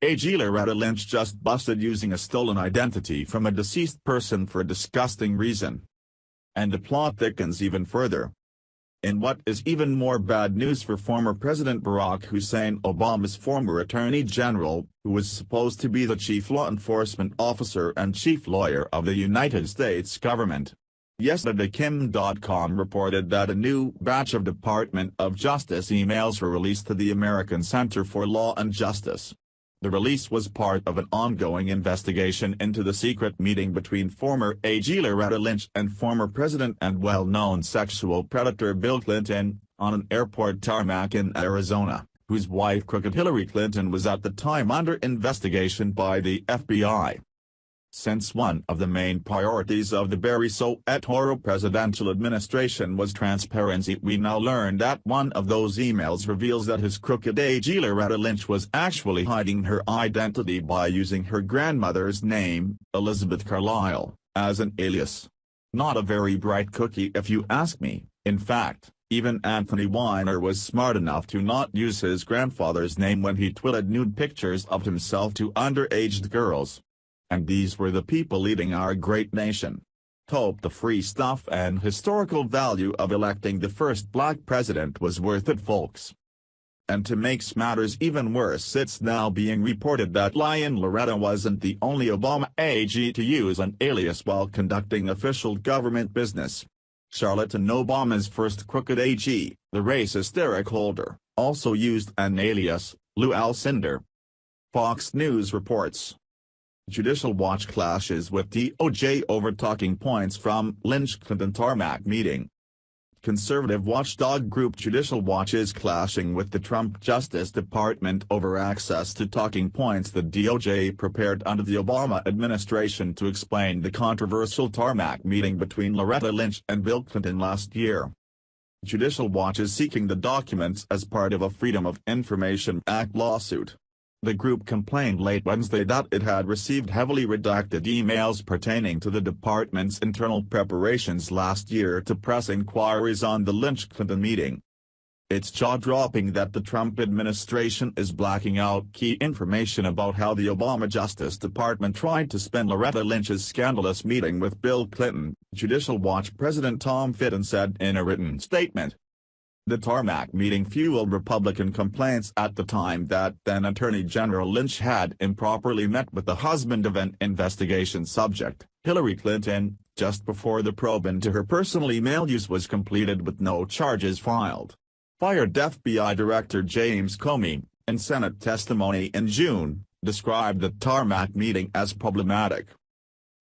AG Loretta Lynch just busted using a stolen identity from a deceased person for a disgusting reason. And the plot thickens even further. In what is even more bad news for former President Barack Hussein Obama's former Attorney General, who was supposed to be the chief law enforcement officer and chief lawyer of the United States government. Yesterday Kim.com reported that a new batch of Department of Justice emails were released to the American Center for Law and Justice. The release was part of an ongoing investigation into the secret meeting between former AG Loretta Lynch and former President and well-known sexual predator Bill Clinton, on an airport tarmac in Arizona, whose wife crooked Hillary Clinton was at the time under investigation by the FBI. Since one of the main priorities of the Barry-Soetoro presidential administration was transparency, we now learn that one of those emails reveals that his crooked AG Loretta Lynch was actually hiding her identity by using her grandmother's name, Elizabeth Carlisle, as an alias. Not a very bright cookie if you ask me. In fact, even Anthony Weiner was smart enough to not use his grandfather's name when he tweeted nude pictures of himself to underage girls. And these were the people leading our great nation. Hope the free stuff and historical value of electing the first black president was worth it, folks. And to make matters even worse, it's now being reported that Lion Loretta wasn't the only Obama AG to use an alias while conducting official government business. Charlatan Obama's first crooked AG, the racist Eric Holder, also used an alias, Lou Alcindor. Fox News reports. Judicial Watch clashes with DOJ over talking points from Lynch-Clinton tarmac meeting. Conservative watchdog group Judicial Watch is clashing with the Trump Justice Department over access to talking points the DOJ prepared under the Obama administration to explain the controversial tarmac meeting between Loretta Lynch and Bill Clinton last year. Judicial Watch is seeking the documents as part of a Freedom of Information Act lawsuit. The group complained late Wednesday that it had received heavily redacted emails pertaining to the department's internal preparations last year to press inquiries on the Lynch-Clinton meeting. It's jaw-dropping that the Trump administration is blacking out key information about how the Obama Justice Department tried to spin Loretta Lynch's scandalous meeting with Bill Clinton, Judicial Watch President Tom Fitton said in a written statement. The tarmac meeting fueled Republican complaints at the time that then Attorney General Lynch had improperly met with the husband of an investigation subject, Hillary Clinton, just before the probe into her personal email use was completed with no charges filed. Fired FBI Director James Comey, in Senate testimony in June, described the tarmac meeting as problematic.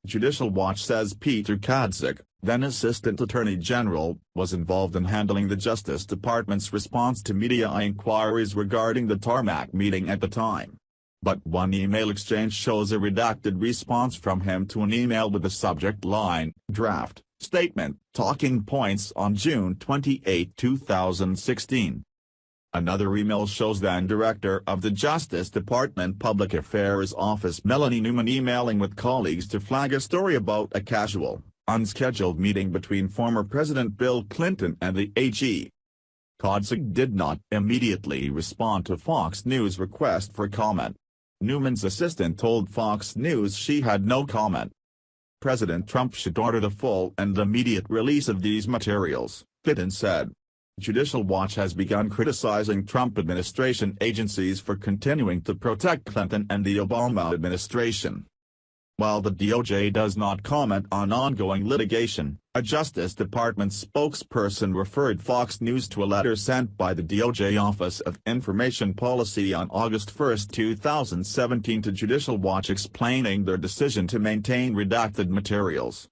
Judicial Watch says Peter Kadzik, then Assistant Attorney General, was involved in handling the Justice Department's response to media inquiries regarding the tarmac meeting at the time. But one email exchange shows a redacted response from him to an email with the subject line, Draft, Statement, Talking Points on June 28, 2016. Another email shows then Director of the Justice Department Public Affairs Office Melanie Newman emailing with colleagues to flag a story about a casual, unscheduled meeting between former President Bill Clinton and the AG. Kadzik did not immediately respond to Fox News' request for comment. Newman's assistant told Fox News she had no comment. President Trump should order the full and immediate release of these materials, Fitton said. Judicial Watch has begun criticizing Trump administration agencies for continuing to protect Clinton and the Obama administration. While the DOJ does not comment on ongoing litigation, a Justice Department spokesperson referred Fox News to a letter sent by the DOJ Office of Information Policy on August 1, 2017 to Judicial Watch explaining their decision to maintain redacted materials.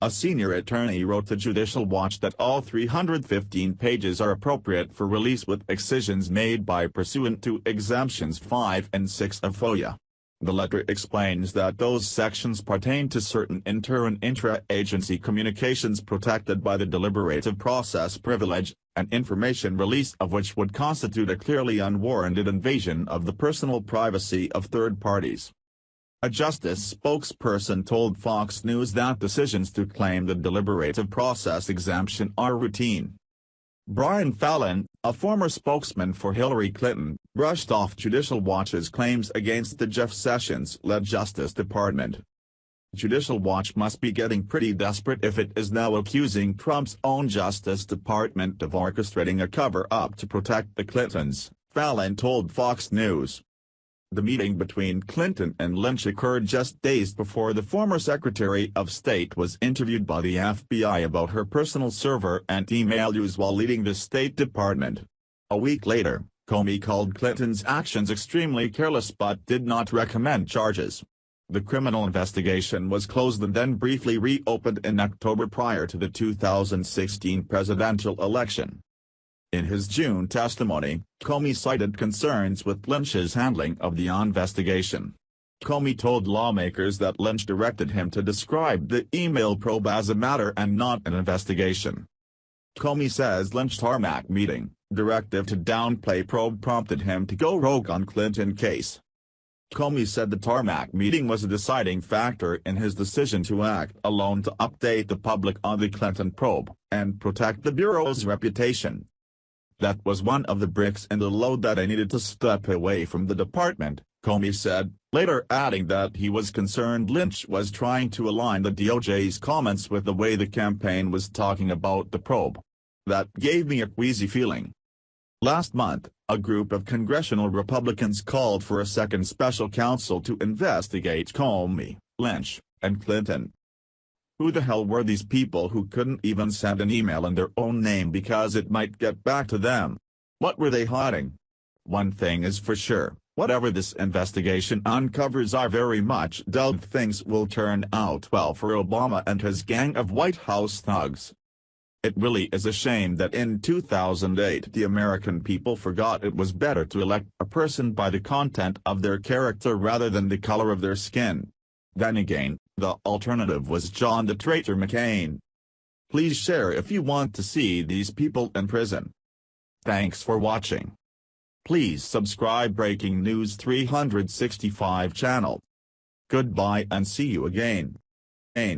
A senior attorney wrote to Judicial Watch that all 315 pages are appropriate for release with excisions made by pursuant to Exemptions 5 and 6 of FOIA. The letter explains that those sections pertain to certain inter- and intra-agency communications protected by the deliberative process privilege, and information release of which would constitute a clearly unwarranted invasion of the personal privacy of third parties. A justice spokesperson told Fox News that decisions to claim the deliberative process exemption are routine. Brian Fallon, a former spokesman for Hillary Clinton, brushed off Judicial Watch's claims against the Jeff Sessions-led Justice Department. Judicial Watch must be getting pretty desperate if it is now accusing Trump's own Justice Department of orchestrating a cover-up to protect the Clintons, Fallon told Fox News. The meeting between Clinton and Lynch occurred just days before the former Secretary of State was interviewed by the FBI about her personal server and email use while leading the State Department. A week later, Comey called Clinton's actions extremely careless but did not recommend charges. The criminal investigation was closed and then briefly reopened in October prior to the 2016 presidential election. In his June testimony, Comey cited concerns with Lynch's handling of the investigation. Comey told lawmakers that Lynch directed him to describe the email probe as a matter and not an investigation. Comey says Lynch's tarmac meeting directive to downplay probe prompted him to go rogue on Clinton case. Comey said the tarmac meeting was a deciding factor in his decision to act alone to update the public on the Clinton probe and protect the Bureau's reputation. That was one of the bricks in the load that I needed to step away from the department, Comey said, later adding that he was concerned Lynch was trying to align the DOJ's comments with the way the campaign was talking about the probe. That gave me a queasy feeling. Last month, a group of congressional Republicans called for a second special counsel to investigate Comey, Lynch, and Clinton. Who the hell were these people who couldn't even send an email in their own name because it might get back to them? What were they hiding? One thing is for sure, whatever this investigation uncovers I very much doubt things will turn out well for Obama and his gang of White House thugs. It really is a shame that in 2008 the American people forgot it was better to elect a person by the content of their character rather than the color of their skin. Then again, the alternative was John the Traitor McCain. Please share if you want to see these people in prison. Thanks for watching. Please subscribe Breaking News 365 channel. Goodbye and see you again.